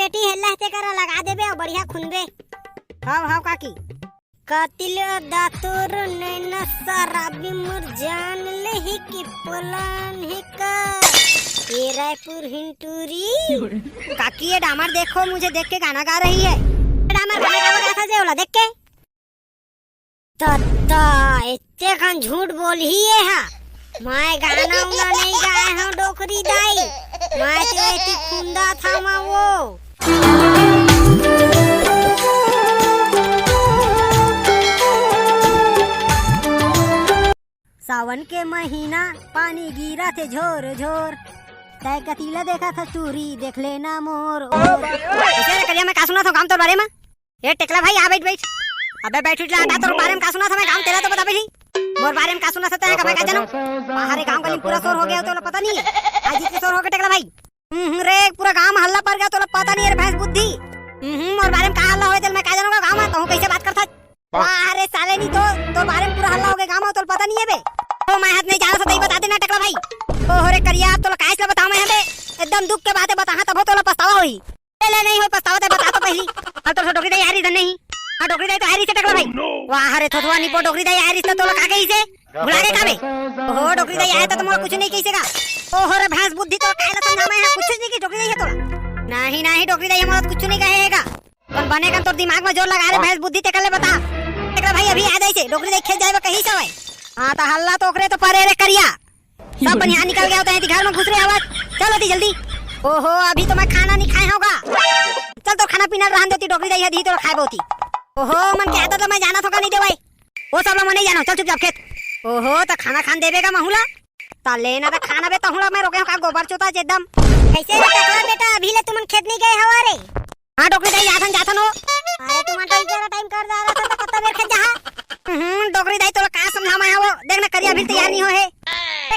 बेटी हेल्ला ते करा लगा देबे और बढ़िया खुनबे। हाव काकी कातिल दातुर नैना शराबी मुर जान ले ही की पलान ही का ये रायपुर हिंटूरी। काकी ये डामर देखो, मुझे देख के गाना गा रही है। डामर गाना गा कैसा जे होला देख के तत्ता इतने खान झूठ बोल ही है। हा मैं गाना उना नहीं गाए हूँ डोकरी दाई, मैं तो ऐसी खुंदा था मैं वो। सावन के महीना पानी गिरा थे झोर झोर, तय कतीला देखा था चूरी देख लेना मोर। करिया मैं का सुना था काम तो बारे में। ये टेकला भाई आ बैठ। अबे बैठ ला तो बारे में का सुना था मैं, काम तेरा तो बता बैठी। मोर बारे में का सुना था तय का मैं का जानो। बाहर गांव गली पूरा शोर हो गया तो पता नहीं आज इतने शोर हो गया टेकला भाई। रे पूरा गांव हल्ला पड़ गया तो पता नहीं रे भैंस बुद्धि। मोर बारे में का हल्ला होए तो मैं का जानूंगा गांव में तो कैसे बात करता। अरे साले नहीं तो बारे में पूरा हल्ला हो गया गांव में तो पता नहीं है बे। तो मैं हाथ नहीं जाना तो बता देना टकला भाई। ओ रे करिया तो काहे से बताऊं मैं बे, एकदम दुख के बातें बता तब तो पछतावा होई। ले नहीं हो पछतावा तो बता तो पहली। अब तो डोकरी दे यार इधर नहीं। हां डोकरी दे तो हारी से टकला भाई। वाह रे थोथवा नी पो डोकरी दे यार इस तो का गई से भुला के काबे। ओहो डोकरी दे आए तो मोर कुछ नहीं कहिसेगा। ओहो रे भैंस बुद्धि तो काहे ला समझा मैं कुछ नहीं की डोकरी दे है तो नहीं डोकरी दे मोर कुछ नहीं कहेगा। कौन बनेगा तो दिमाग में जोर लगा रे भैंस बुद्धि ते कर ले बता टकला भाई। अभी आ जाई से डोकरी दे खेत जाएबा कहीं से होय। हाँ तो हल्ला तो ओकरे तो परे रे करिया सब बनिया निकल गया होता है घर में घुस रहे आवाज। चलो दी जल्दी। ओहो अभी तो मैं खाना नहीं खाया होगा। चल तो खाना पीना रहन देती डोकरी दही दी तो खाए बोती। ओहो मन के आता तो मैं जाना था नहीं दे भाई वो सब लोग नहीं जाना। चल चुपचाप खेत। ओहो तो खाना खान देवेगा महूला ता लेना तो खाना बे तहुला मैं रोके का गोबर चोता एकदम कैसे टकला बेटा अभी ले तुमन खेत नहीं गए हवा रे। हां डोकरी दही जाथन हो। अरे तुम टाइम कर जा रहा था तो कत्ता बेर खेत जा। डोकरी दही तो का समझा मैं वो देखना करिया भी तैयार नहीं हो है।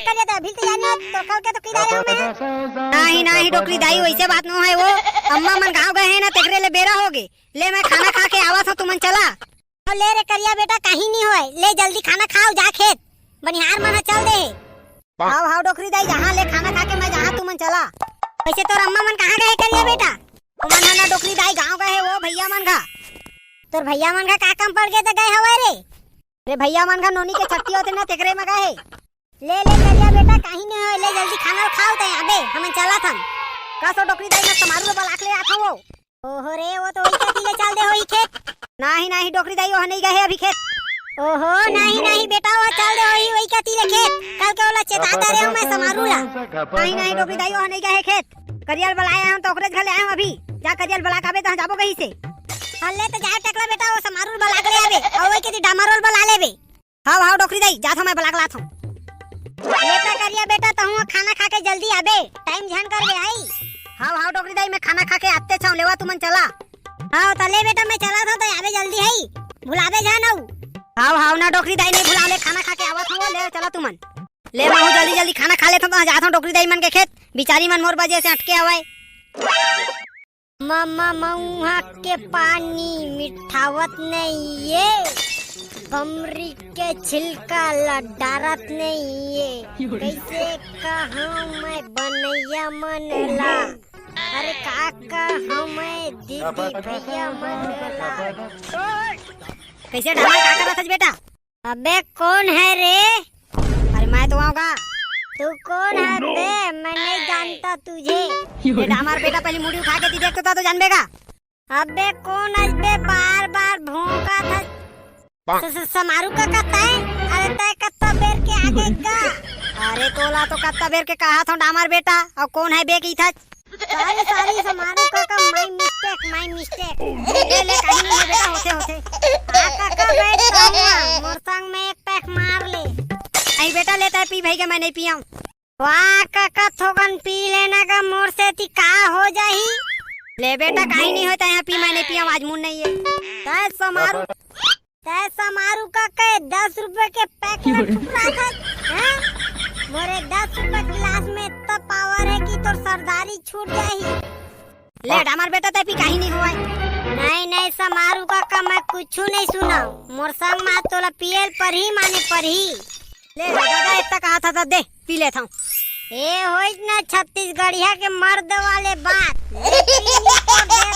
करिया तो अभी तैयार नहीं तो कल के तो किदा रहे मैं। नहीं डोकरी दही वैसे बात न है वो। अम्मा मन गांव गए हैं ना तेकरे ले बेरा हो गए। ले मैं खाना खा के आवा था तुमन चला। ले रे करिया बेटा कहीं नहीं होए, ले जल्दी खाना खाओ जा खेत बनिहार मन चल दे। हां डोकरी दही जहां ले खाना खा के मैं जहां तुमन चला। वैसे तो अम्मा मन कहां गए करिया बेटा। मन ना डोकरी दही गांव गए वो भैया मन का। तोर भैया मन का काम पड़ गए तो गए हवा रे। रे भैया मन का नोनी के छट्टी होते ना तेकरे में गए। ले करिया बेटा कहीं नहीं होए, ले जल्दी खाना खाओ तो अबे हम चला थन का सो डोकरी दही में समारू बलाक ले आथो वो। ओहो रे वो तो वही का ले चल दे होई खेत। नहीं डोकरी दही वो नहीं गए अभी खेत। ओहो नहीं बेटा वो चल दे वही का ले खेत कल के वाला चेताता रे मैं समारू ला। नहीं डोकरी दही वो नहीं गए खेत। करियल बुलाए हम तो ओकरे घर आए हम अभी। जा करियल बुला के आबे तो जाबो कहीं से। हल्ले तो जा टकला बेटा वो समारू बुला के ले आबे और वही के डामरोल बुला लेबे। हां डोकरी दही जा था मैं बुला के लाथो। लेता करिया बेटा तो हम खाना खा के जल्दी आबे टाइम झन कर बे आई। हां डोकरी दही मैं खाना खा के आते छाऊ लेवा तुमन चला। हां तो ले बेटा मैं चला था तो आबे जल्दी है भुलाबे जान आऊ। हां ना डोकरी दही नहीं भुला ले खाना खा के आवा था ले चला तुमन। ले मैं जल्दी खाना खा लेता तो जाता डोकरी दही मन के खेत बिचारी मन मोर वजह से अटके आवे। मम्मा मऊहा के पानी मिठावत नहीं ये कमरी के छिलका लडारत नहीं ये कैसे कहाँ मैं बनैया मनला। अरे काका हमें दीदी भैया मनला। कैसे ढाला का करत है बेटा। अबे कौन है रे। अरे मैं तो आऊंगा। तू कौन है बे मैं नहीं जानता तुझे। ये हमारा बेटा पहले मुड़ी उठा के देखता तो जानबेगा। अबे कौन है बे बार भौंका था समारू का कत्ता है। अरे तय कत्ता बेर के आगे का। अरे तोला तो कत्ता बेर के कहा था डामर बेटा और कौन है बे की था। सारी समारू का माय मिस्टेक ले कहीं नहीं बेटा होते काका बैठ जाऊंगा मोर संग में एक पैक मार ले। नहीं बेटा लेता है पी भाई के मैं नहीं पियाऊं। वाह काका थोकन पी लेना का मोर से ती का हो जाही। ले बेटा कहीं नहीं होता यहाँ पी मैं नहीं पियाऊं आज मूड नहीं है। तय समारू का कहे 10 रुपए के पैकेट टुकड़ा था हैं? मोरे 10 रुपए गिलास में इतना पावर है कि तो सरदारी छूट जाही। ले डामर बेटा तय पी कहीं नहीं हुआ। नहीं समारू का मैं कुछ नहीं सुना मोर संग में तोला पियल पर ही माने पर ही। ले दादा इतना कहा था दे पी लेता हूँ। ए होई ना छत्तीसगढ़िया के मर्द वाले बात ले पी ली तो दे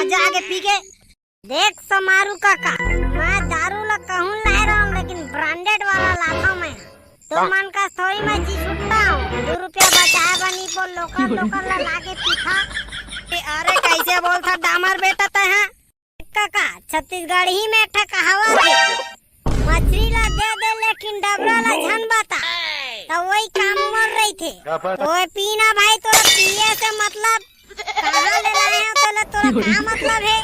जा आगे पी के। देख समारू काका, मैं दारू ला कहूँ ला रहा हूँ, लेकिन ब्रांडेड वाला लाता हूँ मैं। तो मन का थोड़ी मैं जी छुट्टा हूँ, 2 रुपया बचाए बनी को लोकल लोकल ला लाके पीखा। अरे कैसे बोलता डामर बेटा तय? काका छत्तीसगढ़ ही में एक कहावत है, मछली ला दे लेकिन डबरा ला झन बता। तो वही काम कर रही थे। तो पीना भाई, तोरा पिए से मतलब कहाँ ले लाए हैं, तो तोरा क्या मतलब है?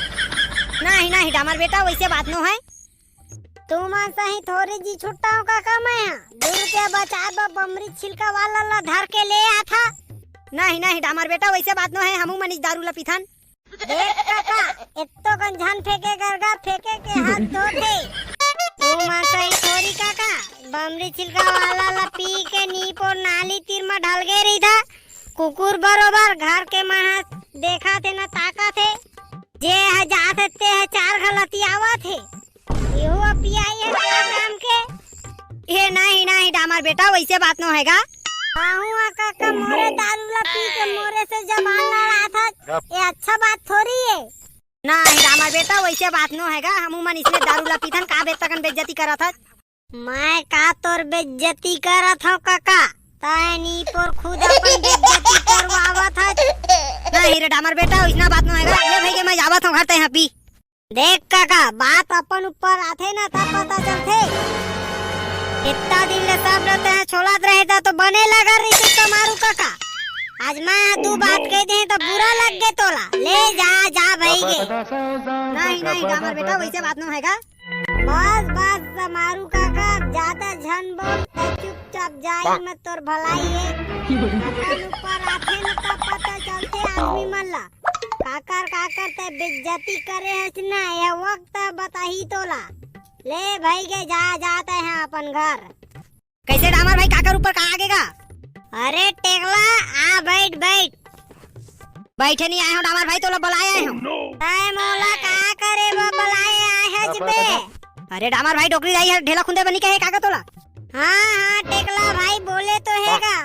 नहीं नहीं डामर बेटा वैसे बात नो है। तू मन सही थोड़ी जी छुट्टा हूँ काका मैं, 2 रुपया बचाए बमरी छिलका वाला ला धर के ले आ था। नहीं नहीं डामर बेटा वैसे बात नो है, हमू मनीष दारू ला पीथन। देख काका, इत्तो कन झन फेंके गरगा फेंके के हाथ धोते। तू मन सही थोड़ी काका, बमरी छिलका वाला ला पी के नीपो नाली तीर में ढल गए रही था। कुकुर बरोबर घर के महस देखा थे न ताका थे, जे जाते ते 4 गलती आवा थे। यो पियाई है काम के। ये नहीं नहीं डामर बेटा वैसे बात नो हैगा। आहू काका मोरे दारू ला पी के मोरे से जबान लड़ा था, ये अच्छा बात थोड़ी है। नहीं डामर बेटा वैसे बात नो हैगा, हमू मन इसने दारू ला पीथन का बेतकन बेइज्जती करा था। मैं का तोर बेइज्जती करत हूँ काका, तानी पर खुद अपन बेइज्जती करवावा था। नहीं रे डामर बेटा वैसना बात नो हैगा। ले भाई के मैं जावत हूँ घर ते यहाँ पी। देख काका, बात अपन ऊपर आथे ना तब पता चलते। इतना दिन ले सब रहते हैं छोलात रहेता तो बने लगा रही तो समारू काका। आज मैं 2 बात कह दे तो बुरा लग गए तोला। ले जा भाई गे। नहीं नहीं डामर बेटा वैसे बात नो हैगा। बस समारू काका, ज्यादा झन बोल, चुपचाप जाए मत, तोर भलाई है। अपन ऊपर आथे ना तब पता चलते आदमी मन ला। काकर ते बेइज्जती करे है ना, ये वक्त बताही तोला। ले भाई के जाते हैं अपन घर। कैसे डामर भाई काकर ऊपर कहाँ आगेगा? अरे टेकला आ बैठ। बैठे नहीं आए हो डामर भाई, तो लो बुलाए आए हो। मोला का करे वो बुलाए आए है जबे। अरे डामर भाई डोकरी दाई है ढेला खुंदे बनी के है काका तोला। हाँ टेकला भाई बोले तो हैगा।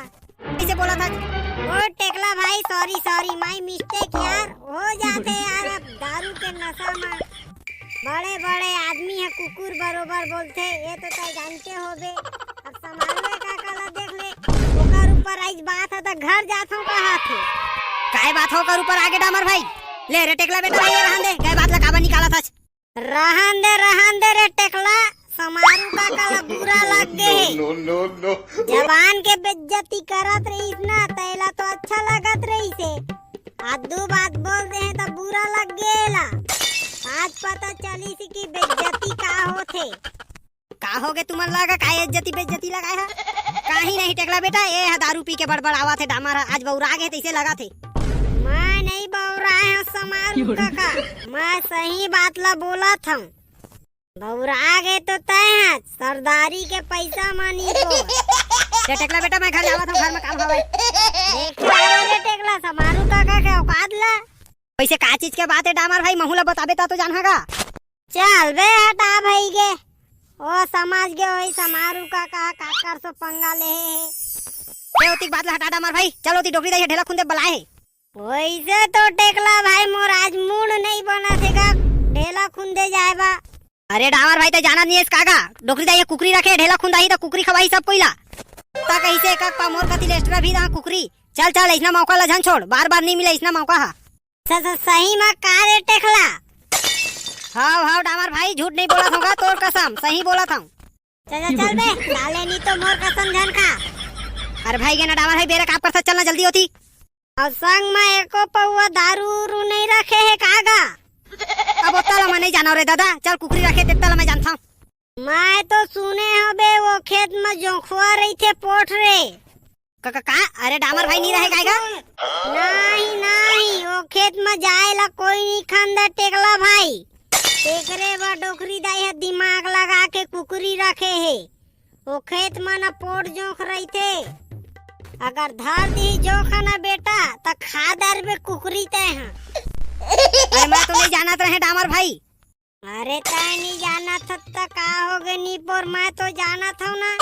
कैसे बोला था? ओ टेकला भाई सॉरी माय मिस्टेक यार, हो जाते यार। अब दारू के नशा में बड़े आदमी है कुकुर बरोबर बोलते, ये तो तय जानते होबे। अब संभाल काका ला देख ले, ओकर ऊपर आज बात है तो घर जाथों कहा थे। काय बात हो कर ऊपर आगे डामर भाई? ले रे टेकला बेटा ये रहन दे, काय बात ला काबा निकाला था? रहन दे रे टेकला, समारू काका ला बुरा लग गए। नो। जवान के बेइज्जती करत रही ना, तैला तो अच्छा लगत रही से। आदू बात बोल दे हैं तो बुरा लग गेला। आज पता चली सी कि बेइज्जती का होथे। का होगे तुमन लगा काय इज्जती बेइज्जती लगाए है? काहे नहीं टेकला बेटा, ये दारू पी के बड़बड़ आवा थे डामर आज बौरा गए तैसे लगा थे। मैं नहीं बौरा है समारू काका, मैं सही बात ला बोला था। बौरा गए तो तय सरदारी के पैसा मानी को। टेकला बेटा मैं घर जावा था, घर में काम हवे। देख रे टेकला, समारू काका के औकात ला। वैसे का चीज के बात है डामर भाई, महूला बताबे तो जानहागा। चल बे हटा भाई गे, ओ समझ गए वही समारू काका काकर सो पंगा ले है। ओती बात ला हटा डामर भाई, चलो ती डोकरी दाई ढेला खुंदे बुलाए है। वैसे तो टेकला भाई मोर आज मूड नहीं बना थेगा ढेला खुंदे जाएबा। अरे डामर भाई तो जाना नहीं है काका, डोकरी दाई कुकरी रखे ढेला खुंदाई तो कुकरी खवाई सब कोइला। ता कैसे का मोर कति एक्स्ट्रा भी दा कुकरी। चल इसना मौका ला झन छोड़, बार नहीं मिला इसना मौका हा। सही में का रे टेकला? हाँ डामर भाई झूठ नहीं बोला था तोर कसम, सही बोला था। चल बे, डाले नहीं तो मोर कसम झन खा। अरे भाई के ना डामर भाई बेरा काप कर चलना जल्दी होती। और संग में एको पौवा दारू नहीं रखे है कागा। अब उतना मैं नहीं जाना रे दादा, चल कुकरी रखे तेतला मैं जानता हूँ। मैं तो सुने हबे वो खेत में जोखवा रही थे पोठ रे। का अरे डामर भाई नहीं रहेगा? नहीं वो खेत में जाएला कोई नहीं खंदा टेकला भाई। एकरे बा डोकरी दाई है दिमाग लगा के कुकरी रखे है। वो खेत में न पोट जोख रही थे, अगर धर दी जोखा ना बेटा तो खादर में कुकरी ते हैं। अरे मैं तो नहीं जाना रहे डामर भाई। अरे तय नहीं जाना था तो का हो गए नी पर मैं तो जाना था ना।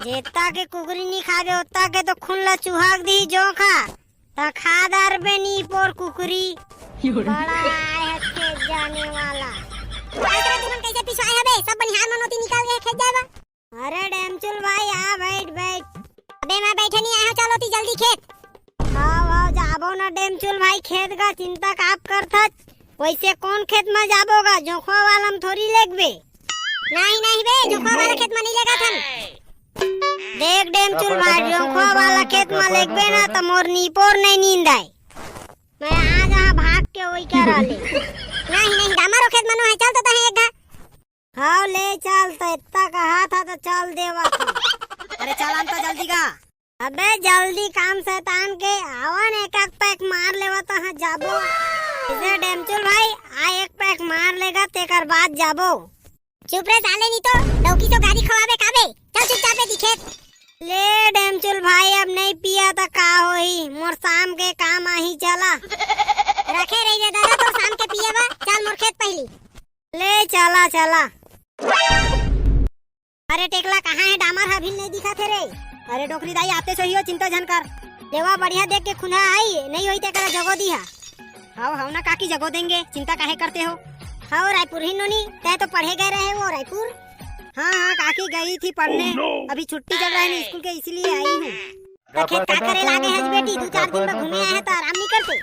जेता के कुकरी नहीं खावे उतना के तो खुला चुहाग दी जोखा तो खादर में नी पर कुकरी। बड़ा आए है खेत जाने वाला। अरे तुम कैसे पिछवाए है बे? सब बनिहार मनोती निकाल के खेत जाएगा। अरे डेमचुल भाई आ बैठ। अबे मैं बैठे नहीं आया, चलो ती जल्दी खेत। आओ जाबो ना डेमचुल भाई खेत का चिंता काप करथा। वैसे कौन खेत में जाबोगा? जोखवा वाला में थोड़ी लेगबे। नहीं बे, जोखवा वाला खेत में नहीं लेगा थन। देख डेमचुल भाई, जोखवा वाला खेत में लेगबे ना तो मोर नीपोर नहीं नींद आए। मैं आ जहाँ भाग के वही क्या रहले। नहीं हमारो खेत मनो है, चल तो तहे एक घा। हाँ ले चल, तो इतना कहा था तो चल देवा था। अरे चल तो जल्दी का। अबे जल्दी काम शैतान के आवन एक पैक मार लेवा तो हाँ जाबो। इसे डेमचुल भाई आ एक पैक मार लेगा तेकर बाद जाबो। चुप रे साले, नहीं तो डौकी तो गाड़ी खवाबे काबे। चल चुपचाप पे दिखेत। ले डेमचुल भाई अब नहीं पिया तो का होई, मोर शाम के काम आही चला। रखे रही दादा तो शाम के पिए बा। चल मोर खेत पहली ले चला। अरे टेकला कहाँ है? डामर अभी नहीं दिखा थे रे। अरे डोकरी दाई आते सही हो, चिंता जन कर। देवा बढ़िया देख के खुना आई नहीं होई तेकरा जगो दिया। हाउ ना काकी जगो देंगे, चिंता काहे करते हो? हाँ रायपुर ही नोनी, तय तो पढ़े गए रहे वो रायपुर। हाँ काकी गई थी पढ़ने। अभी छुट्टी चल रहा है स्कूल के, इसीलिए आई हूँ। तो खेत का करे लागे है बेटी? 2-4 दिन में घूमे आए हैं तो आराम नहीं करते?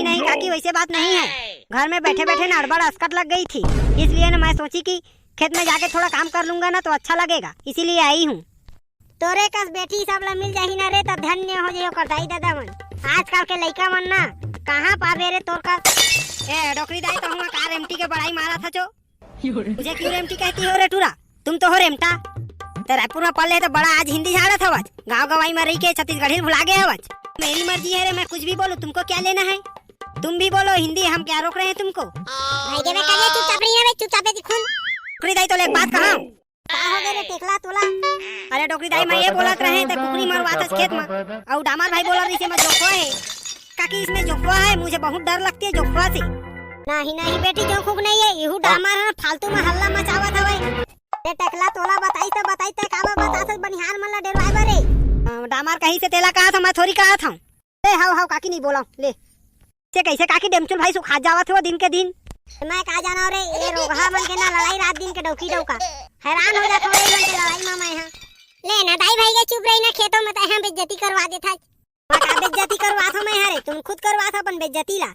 नहीं काकी वैसे बात नहीं है। घर में बैठे ना अड़बड़ अस्कट लग गई थी, इसलिए ना मैं सोची कि खेत में जाके थोड़ा काम कर लूंगा ना तो अच्छा लगेगा, इसीलिए आई हूँ। तोरे कस बेटी सब ला मिल जाही ना रे तो धन्य हो जाइयो कटाई दादा मन। आजकल के लइका मन ना कहाँ पावे रे तोर का। ए डोकरी दाई तो हुआ कार एमटी के बड़ाई मारा था जो। मुझे क्यों एमटी कहती हो रे टूरा? तुम तो हो रेमटा। तो रायपुर में पढ़ ले तो बड़ा आज हिंदी झाड़ा था आज। गाँव गवाई में रही के छत्तीसगढ़ी भुला गए आज। मेरी मर्जी है रे, मैं कुछ भी बोलूं, तुमको क्या लेना है? तुम भी बोलो हिंदी, हम क्या रोक रहे हैं तुमको? भाई के बेटा चुपचाप रही है, चुपचाप है दिखुन। डोकरी दाई तो एक बात कहा हो गए रे टेकला तोला। अरे डोकरी दाई मैं ये बोलत रहे तो कुकरी मरवा था खेत में और डामर भाई बोल रही थी मैं जोखवा है। काकी इसमें जोखवा है, मुझे बहुत डर लगती है जोखवा से। नहीं बेटी जोखुक नहीं है, इहू डामर है, फालतू में हल्ला मचावत है भाई। रे टेकला तोला बताई तो काबा बतात बनिहार मन ला डेरवाए बारे। डामर कहीं से तेला कहा था, मैं थोड़ी कहा था। ए हाउ काकी नहीं बोला ले से कैसे काकी डेमचुल भाई सुखा जावत हो दिन के दिन। मैं कहा जाना रे ये रोगहा मन के ना लड़ाई रात दिन के डौकी डौका हैरान हो जाता है मन के लड़ाई में। मैं ले ना दाई भाई के चुप रही ना, खेतों में तो हम बेइज्जती करवा देता। मैं का बेइज्जती करवा था मैं? हरे तुम खुद करवा था अपन बेइज्जती ला।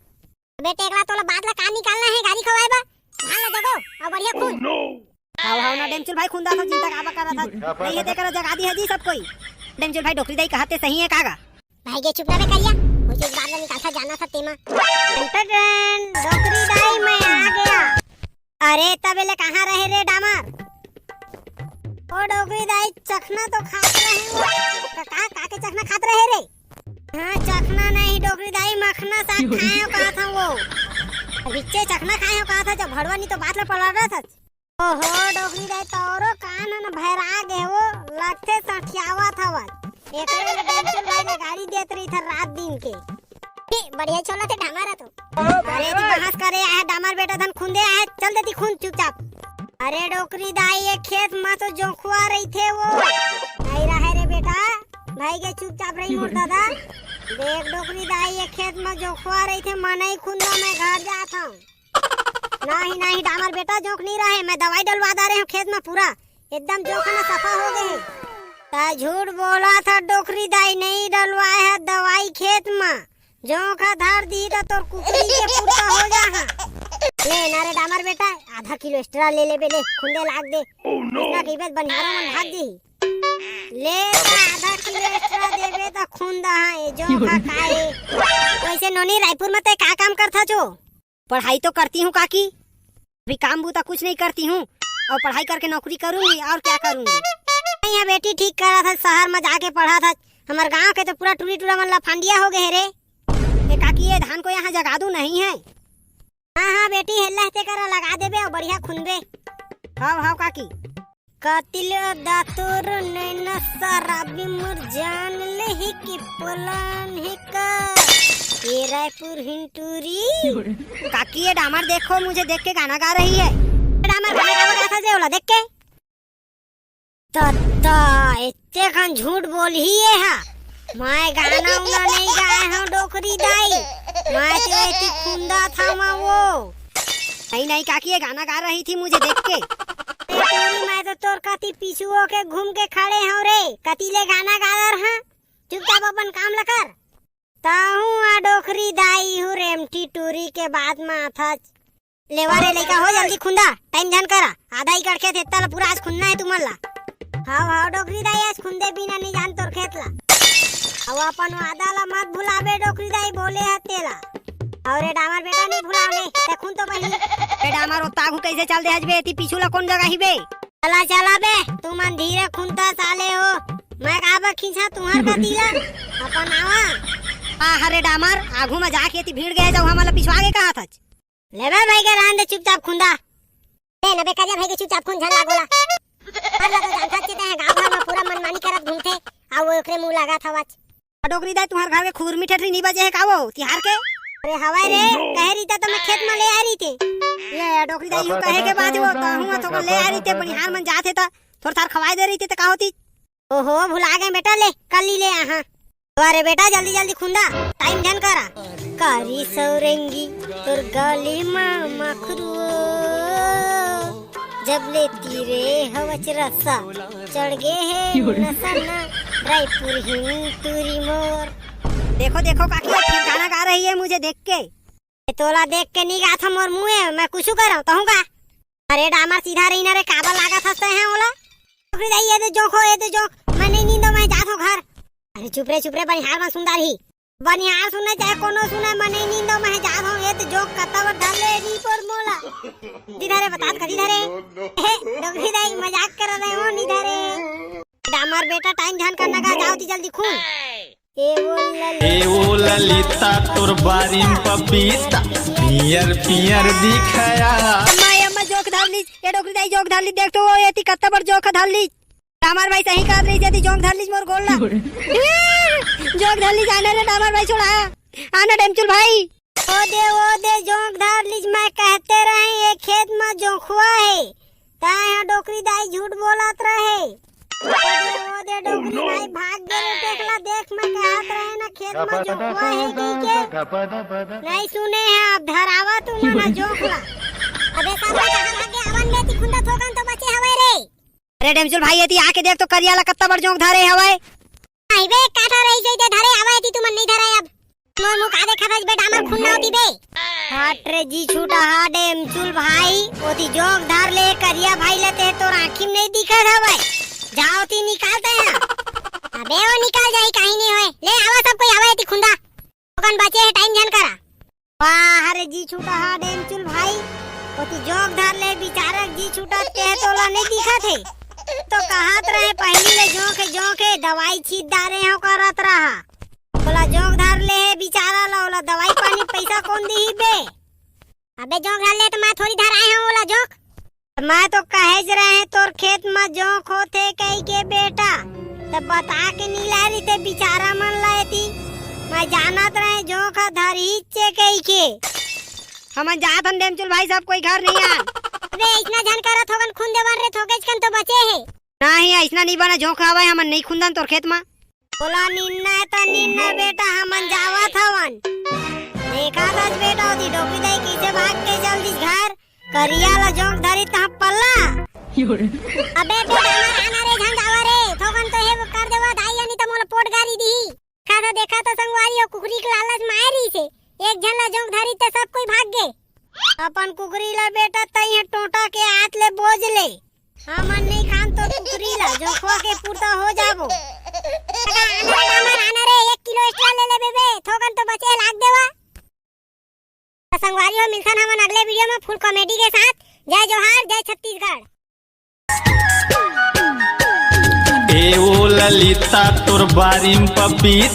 बेटे एकला तोला बात ला का निकालना है? गाड़ी खवाए बा ध्यान ला जगो और बढ़िया खून। हाउ ना डेमचुल भाई खुंदा था, चिंता काबा कर रहा था। नहीं है देखकर जगा दी है जी सब कोई। डेमचुल भाई डोकरी दाई कहते सही है कागा। भाई के चुप रहे करिया, मुझे इस बात ला निकालता जाना था तेमा। डोकरी दाई मैं आ गया। अरे तबेले कहाँ रहे रे डामर? ओ डोकरी दाई चखना तो खात रहे वो। का के चखना खात रहे रे? हाँ चखना नहीं डोकरी दाई, मखना साग खाए हो कहा था वो। बिच्चे चखना खाए हो कहा था जब भड़वा नहीं तो बात ला पड़ा रहा था। ओहो डोकरी दाई तोरो कान न भैरा गए वो, लगते सठियावा था वो। एक डेमचुल भाई ने गाड़ी देत रही था रात दिन के। बढ़िया चला थे डामर तो। अरे तू बहस करे है डामर बेटा धन खुंदे है, चल देती खून चुपचाप। अरे डोकरी दाई ये खेत में तो जोखवा रही थे वो। नहीं रहे रे बेटा, भाई के चुपचाप रही मोर दादा। देख डोकरी दाई ये खेत में जोखवा रही थे, मैं नहीं खुंदा, मैं घर जाता हूँ। नहीं डामर बेटा जोख नहीं रहे, मैं दवाई डलवा दे रहे हूँ खेत में पूरा एकदम जोखना सफा हो गए। ता झूठ बोला था डोकरी दाई, नहीं डलवाए है दवाई खेत में। जोखा धर दी तो तोर कुकरी के पूरा हो जा। ले ना रे डामर बेटा आधा किलो एक्स्ट्रा ले ले बेले, खुंदे लाग दे। इतना कीमत बनिहारा मन भाग दी। ले आधा किलो एक्स्ट्रा देबे तो खुंदा है जोखा खाए। वैसे नोनी रायपुर में ते का काम करता जो? पढ़ाई तो करती हूँ काकी, अभी काम बूता कुछ नहीं करती हूँ और पढ़ाई करके नौकरी करूंगी और क्या करूंगी। नहीं बेटी ठीक करा था, शहर में जाके पढ़ा था। हमारे गांव के तो पूरा टूरी टूरा मन लफांडिया हो गए रे। ये काकी ये धान को यहाँ जगा दूं नहीं है? हाँ बेटी हेल्ला ते करा लगा देबे और बढ़िया खुनबे। हाउ काकी कतिल दातुर नैना सराबी मुरजान लेहि की पुलान ही का ये रायपुर हिंटूरी। काकी ये डामर देखो, मुझे देख के गाना गा रही है। डामर गाना गा था जेवला देख के। तत्ता इतने खान झूठ बोल ही है। मैं गाना उना नहीं गाया हूँ डोकरी दाई। मैं तो ऐसी खुंदा था मैं वो। नहीं नहीं काकी, ये गाना गा रही थी मुझे देख के। मैं तो तोर कति पीछुओ के घूम के खड़े हूँ रे, कतीले गाना गा रहा। चुपचाप अपन काम ल कर। ताहू आ डोखरी दाई हूँ रेमटी टूरी के बाद में था। लेवा रे लइका हो जल्दी खुंदा, टाइम ध्यान करा। आधा ही कर खेत इतना पूरा आज खुन्ना है तुमला। हाव डोकरी दाई आज खुंदे बिना नहीं जान तोर खेत ला। अब अपन वादा ला मत भुलाबे डोकरी दाई बोले है तेला। और रे डामर बेटा नहीं भुलावले, देखूं तो पहले। ए डामर ओ तागू कैसे चल दे हजबे, एती पीछू ला कौन जगह ही बे। चला चला बे, तू मन धीरे खुंता साले हो। मैं काबा खींचा तुम्हार कतीला अपन आवा। हरे डामर आगू में जाके एती भीड़ गए, जाओ हमला पिछवा के कहा था। लेबे भाई के रान दे चुपचाप खुंदा। ए नबे करिया भाई के चुपचाप खुन झन लागोला। पर लगा जानता चेते है गांव घर में पूरा मनमानी करत घूमते आ वो ओकरे मुंह लगा था वाच। डोकरी दाई तुम्हार घर के खूर मिठरी नहीं बजे है कावो तिहार के। अरे हवाई रे कह रही था तो मैं खेत में ले आ रही थी। ये डोकरी दाई यूं कहे के बाद वो कहूं तो ले आ रही थे, बनिहार मन जाते था थोड़ा थार खवाई दे रही थी तो का होती। ओहो भुला गए बेटा, ले कल ही ले आहा। अरे बेटा जल्दी जल्दी खुंदा, टाइम ध्यान करा। कारी सौरंगी तोर गली में मखरू, जब ले तीरे हवच रसा चढ़ गे है नसना रायपुर हिंदुरी मोर। देखो देखो काकी फिर गाना गा रही है मुझे देख के। तोला देख के नहीं गा था मोर मुंह है, मैं कुछ करा तो हूँ। अरे डामर सीधा रही ना रे, काबा लागा था है ओला। ये तो जोख हो, ये तो जोख। मैं नहीं नींदो, मैं जात हूँ घर। अरे चुप रे बनिहार में सुंदर ही बनिहार सुने चाहे कोनो सुने, मैं नहीं नींदो मैं जात हूँ। ये तो जोख कतावर डाले नी पर मोला दिधारे बता कर दिधारे। डोगरी दाई मजाक कर रहे हो निधारे। डामर बेटा टाइम ध्यान करना का, जाओ जल्दी खून। ए वो ललिता तोर बारीम पपीता पियर पियर दिखया। अम्मा जोक धर ली, ये डोकरी दाई जोक धर ली। देख तो वो एती कत्ता पर जोक धर ली। डामर भाई सही कर रही थी, जोक धर ली मोर गोल ला। जोक धर ली जाने रे डामर भाई छोड़ा आना डेमचुल भाई। ओ दे जोक धर ली। मैं कहते रहे ये खेत में जोखुआ है, ताया डोकरी दाई झूठ बोलत रहे। ओ दे डोकरी दाई भाग गए टेकला। देख मैं कहत रहे ना खेत में जोखुआ है के नहीं सुने हैं। अब धरावा तू मना जोखला। अबे सामने कहां भागे आवन लेती खुंदा थोकन तो बचे हवे रे। अरे डेमचुल भाई एती आके देख तो करियाला कत्ता बड़ जोक धरे हवे। आई बे काटा रही जइते धरे हवे ती तुमन नहीं धरे। अब मोर मुंह का देखा था बे डामर खुन्ना होती बे। हट रे जी छूटा हा डेमचुल भाई, ओती जोक धर ले करिया भाई लेते तो आंखी में नहीं दिखत हवे। जाओ ती निकालते हैं। अबे वो निकाल जाई कहीं नहीं होए। ले आवा सब कोई आवा ती खुंदा ओकन बचे है, टाइम ध्यान करा। वाह रे जी छूटा हा डेमचुल भाई, ओती जोक धर ले बेचारा जी छूटा के तोला नहीं दिखत है। तो कहत रहे पहली ले जोके दवाई छीट डारे हो करत रहा। बोला जोक धर ले है बेचारा ला, ओला दवाई पानी पैसा कौन दी बे। अबे जोक धर ले तो मैं थोड़ी धर आए हूं ओला जोक। मैं तो कहेज रहे तोर खेत में जोक होते कई के बेटा, तब बता के नहीं ला रही थे बेचारा मन लाती। मैं जानत रहे जोक धर ही चे कई के। हम जात हम डेमचुल भाई सब कोई घर नहीं आ। अबे इतना जान करत होगन खून देवन रे थोकेज कन तो बचे है। नहीं ऐसा नहीं बना जोक आवे हमन नहीं खुंदन तोर खेत में। बोला निन्ना त निन्ना बेटा हमन जावत हवन। देखा था बेटा ओदी डोकरी दाई कैसे भाग के जल्दी घर करिया ला जोक धरी ता पल्ला। अबे बेटा हमार आना रे झंडावा रे थोकन तो हे कर देवा दाई नहीं तो मोला पोट गारी दी। खादा देखा तो संगवारी ओ कुकरी के लालच मारी से एक झन ला जोक धरी त सब कोई भाग गए। अपन कुकरी ला बेटा तई टोटा के हाथ ले बोझ ले। हमन नहीं खान तो कुकरी ला जोखवा के पूर्ता हो जाबो। आना रे 1 किलो एक्स्ट्रा ले ले बेबे, थोकन तो बचे लाग देवा। संगवारी हो मिलसन हमन अगले वीडियो में फुल कॉमेडी के साथ। जय जोहार, जय छत्तीसगढ़। ए वो ललिता तोर बारीम पपीता